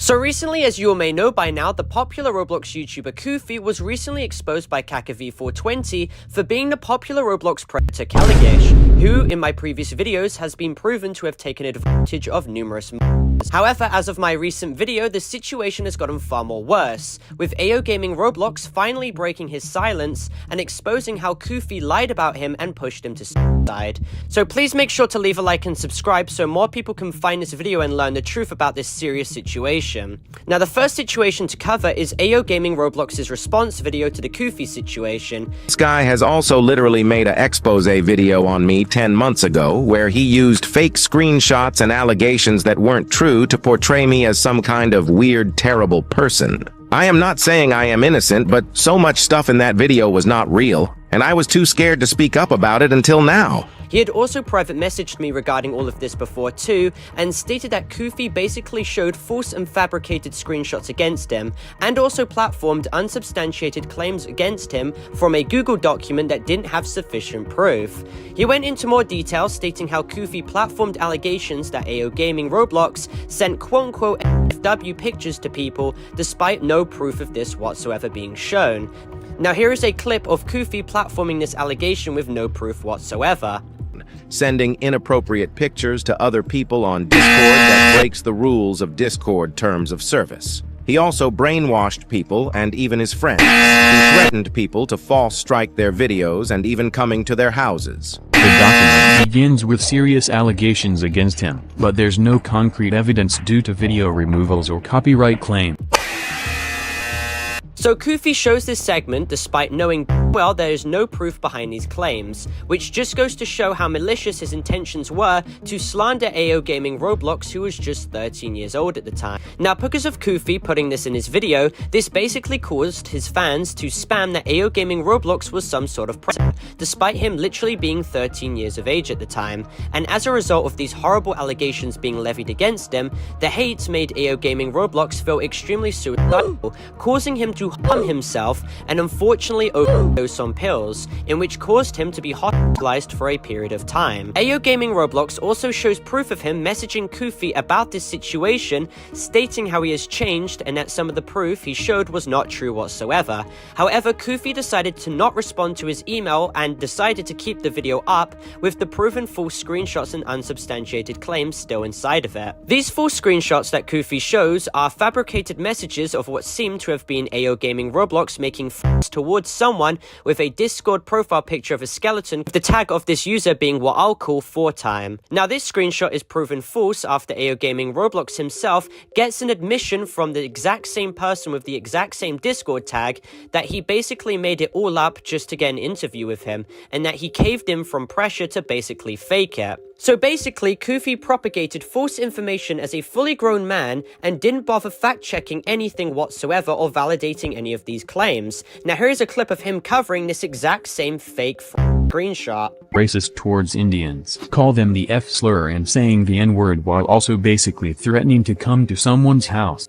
So recently, as you all may know by now, the popular Roblox YouTuber Koofy was recently exposed by Packgod for being the popular Roblox predator Kelogish, who, in my previous videos, has been proven to have taken advantage of numerous mods. However, as of my recent video, the situation has gotten far more worse, with AO Gaming Roblox finally breaking his silence and exposing how Koofy lied about him and pushed him to suicide. So please make sure to leave a like and subscribe so more people can find this video and learn the truth about this serious situation. Now, the first situation to cover is AO Gaming Roblox's response video to the Koofy situation. This guy has also literally made an expose video on me 10 months ago where he used fake screenshots and allegations that weren't true to portray me as some kind of weird, terrible person. I am not saying I am innocent, but so much stuff in that video was not real, and I was too scared to speak up about it until now. He had also private messaged me regarding all of this before too, and stated that Koofy basically showed false and fabricated screenshots against him, and also platformed unsubstantiated claims against him from a Google document that didn't have sufficient proof. He went into more detail, stating how Koofy platformed allegations that AO Gaming Roblox sent quote-unquote FW pictures to people, despite no proof of this whatsoever being shown. Now here is a clip of Koofy platforming this allegation with no proof whatsoever. Sending inappropriate pictures to other people on Discord that breaks the rules of Discord terms of service. He also brainwashed people and even his friends. He threatened people to false strike their videos and even coming to their houses. The document begins with serious allegations against him, but there's no concrete evidence due to video removals or copyright claim. So Koofy shows this segment despite knowing well there is no proof behind these claims, which just goes to show how malicious his intentions were to slander AO Gaming Roblox, who was just 13 years old at the time. Now, because of Koofy putting this in his video, this basically caused his fans to spam that AO Gaming Roblox was some sort of predator, despite him literally being 13 years of age at the time. And as a result of these horrible allegations being levied against him, the hate made AO Gaming Roblox feel extremely suicidal, causing him to harm himself and unfortunately overdose on pills, in which caused him to be hospitalized for a period of time. AO Gaming Roblox also shows proof of him messaging Koofy about this situation, stating how he has changed and that some of the proof he showed was not true whatsoever. However, Koofy decided to not respond to his email and decided to keep the video up, with the proven false screenshots and unsubstantiated claims still inside of it. These false screenshots that Koofy shows are fabricated messages of what seemed to have been AO Gaming Roblox making threats towards someone with a Discord profile picture of a skeleton, with the tag of this user being what I'll call 4time. Now, this screenshot is proven false after AO Gaming Roblox himself gets an admission from the exact same person with the exact same Discord tag that he basically made it all up just to get an interview with him, and that he caved in from pressure to basically fake it. So basically, Koofy propagated false information as a fully grown man and didn't bother fact-checking anything whatsoever or validating any of these claims. Now here's a clip of him covering this exact same fake screenshot. Racist towards Indians, call them the F-slur and saying the N-word while also basically threatening to come to someone's house.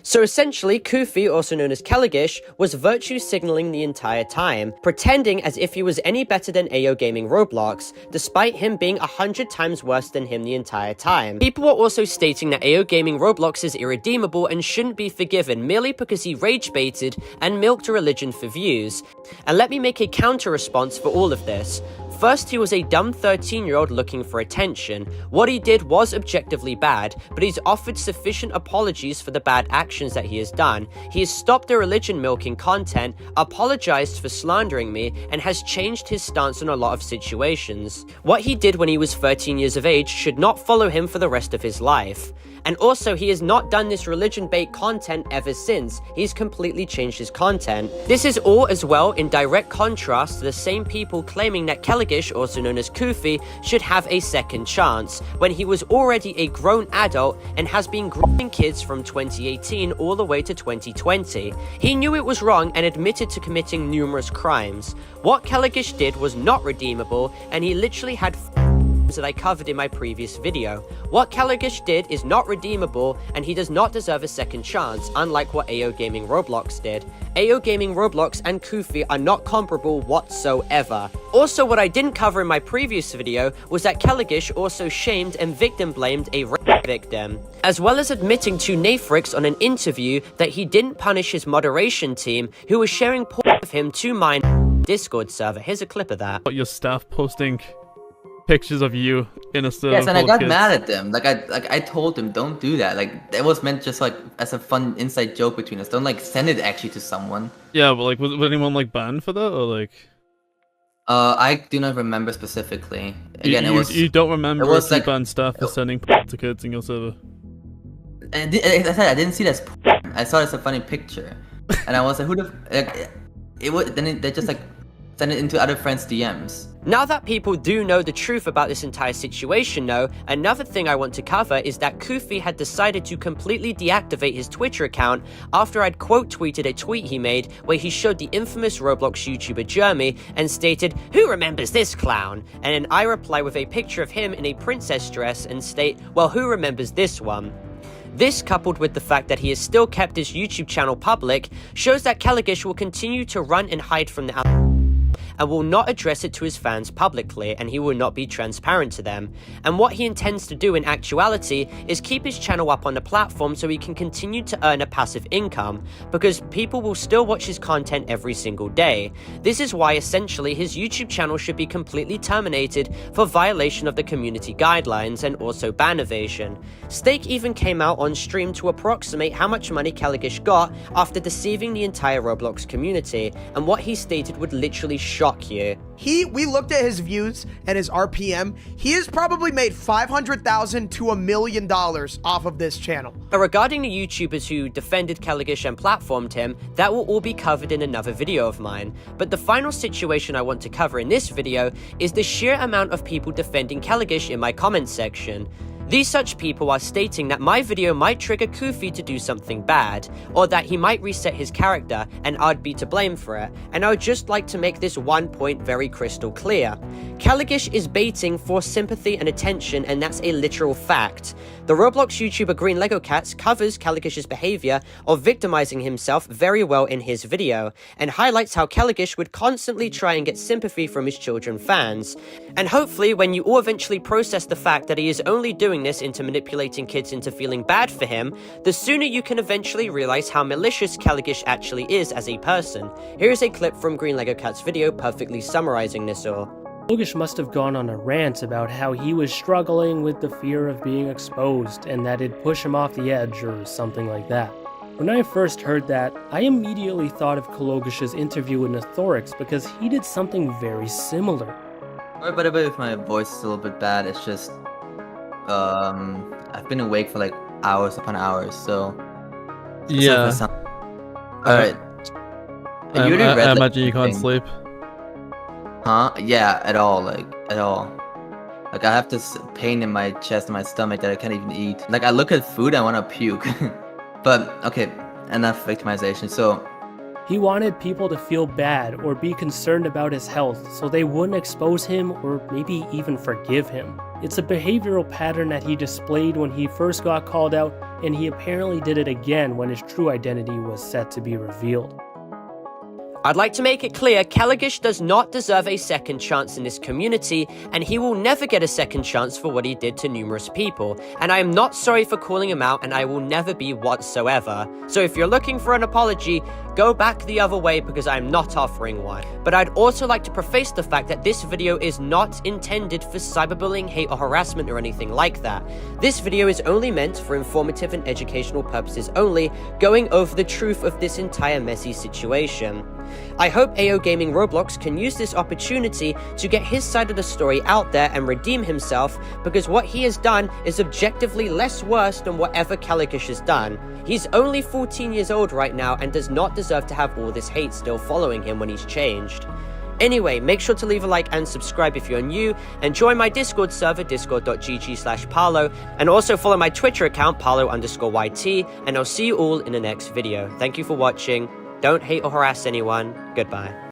So essentially, Koofy, also known as Kelogish, was virtue signaling the entire time, pretending as if he was any better than AO Gaming Roblox, despite him being 100 times worse than him the entire time. People were also stating that AO Gaming Roblox is irredeemable and shouldn't be forgiven merely because he rage baited and milked a religion for views. And let me make a counter response for all of this. First, he was a dumb 13-year-old looking for attention. What he did was objectively bad, but he's offered sufficient apologies for the bad actions that he has done. He has stopped the religion milking content, apologized for slandering me, and has changed his stance on a lot of situations. What he did when he was 13 years of age should not follow him for the rest of his life. And also, he has not done this religion bait content ever since. He's completely changed his content. This is all as well in direct contrast to the same people claiming that Kelogish, also known as Koofy, should have a second chance, when he was already a grown adult and has been grooming kids from 2018 all the way to 2020. He knew it was wrong and admitted to committing numerous crimes. What Kelogish did was not redeemable, and he literally had claims that I covered in my previous video. What Kelogish did is not redeemable, and he does not deserve a second chance, unlike what AO Gaming Roblox did. AO Gaming Roblox and Koofy are not comparable whatsoever. Also, what I didn't cover in my previous video was that Kelogish also shamed and victim blamed a rape victim, as well as admitting to Nafrix on an interview that he didn't punish his moderation team who was sharing porn of him to mine Discord server. Here's a clip of that. Your staff posting pictures of you in a server. Yes, and I got mad at them. Like I told them, don't do that. Like it was meant just like as a fun inside joke between us. Don't like send it actually to someone. Yeah, but like was anyone like banned for that or like? I do not remember specifically. Again, you don't remember it was if you like, banned staff for sending to kids in your server. And as I said, I didn't see that. I saw it as a funny picture, and I was like, who the like, it would then they just like send it into other friends' DMs. Now that people do know the truth about this entire situation though, another thing I want to cover is that Koofy had decided to completely deactivate his Twitter account after I'd quote tweeted a tweet he made where he showed the infamous Roblox YouTuber Jeremy and stated, "Who remembers this clown?" And then I reply with a picture of him in a princess dress and state, "Well, who remembers this one?" This, coupled with the fact that he has still kept his YouTube channel public, shows that Kelogish will continue to run and hide from the and will not address it to his fans publicly, and he will not be transparent to them. And what he intends to do in actuality is keep his channel up on the platform so he can continue to earn a passive income, because people will still watch his content every single day. This is why essentially his YouTube channel should be completely terminated for violation of the community guidelines and also ban evasion. Stake even came out on stream to approximate how much money Kelogish got after deceiving the entire Roblox community, and what he stated would literally shock you. We looked at his views and his RPM. He has probably made $500,000 to $1 million off of this channel. But regarding the YouTubers who defended Kelogish and platformed him, that will all be covered in another video of mine. But the final situation I want to cover in this video is the sheer amount of people defending Kelogish in my comments section. These such people are stating that my video might trigger Koofy to do something bad, or that he might reset his character and I'd be to blame for it, and I would just like to make this one point very crystal clear. Kelogish is baiting for sympathy and attention, and that's a literal fact. The Roblox YouTuber Green Lego Cats covers Kelogish's behavior of victimizing himself very well in his video, and highlights how Kelogish would constantly try and get sympathy from his children fans. And hopefully when you all eventually process the fact that he is only doing this into manipulating kids into feeling bad for him, the sooner you can eventually realize how malicious Kelogish actually is as a person. Here is a clip from Green Lego Cat's video perfectly summarizing this all. Kelogish must have gone on a rant about how he was struggling with the fear of being exposed and that it'd push him off the edge or something like that. When I first heard that, I immediately thought of Kelogish's interview with Navigable because he did something very similar. Sorry, but if my voice is a little bit bad, it's just I've been awake for like hours upon hours, so Yeah. Alright. I imagine you can't sleep. Huh? Yeah, at all, like, at all. Like, I have this pain in my chest and my stomach that I can't even eat. Like, I look at food, I want to puke. But, okay, enough victimization, so... He wanted people to feel bad or be concerned about his health so they wouldn't expose him or maybe even forgive him. It's a behavioral pattern that he displayed when he first got called out, and he apparently did it again when his true identity was set to be revealed. I'd like to make it clear, Kelogish does not deserve a second chance in this community, and he will never get a second chance for what he did to numerous people, and I am not sorry for calling him out, and I will never be whatsoever. So if you're looking for an apology, go back the other way because I'm not offering one. But I'd also like to preface the fact that this video is not intended for cyberbullying, hate, or harassment or anything like that. This video is only meant for informative and educational purposes only, going over the truth of this entire messy situation. I hope AO Gaming Roblox can use this opportunity to get his side of the story out there and redeem himself, because what he has done is objectively less worse than whatever Kelogish has done. He's only 14 years old right now and does not deserve to have all this hate still following him when he's changed. Anyway, make sure to leave a like and subscribe if you're new, and join my Discord server, discord.gg/Paolo, and also follow my Twitter account, Paolo_YT, and I'll see you all in the next video. Thank you for watching. Don't hate or harass anyone. Goodbye.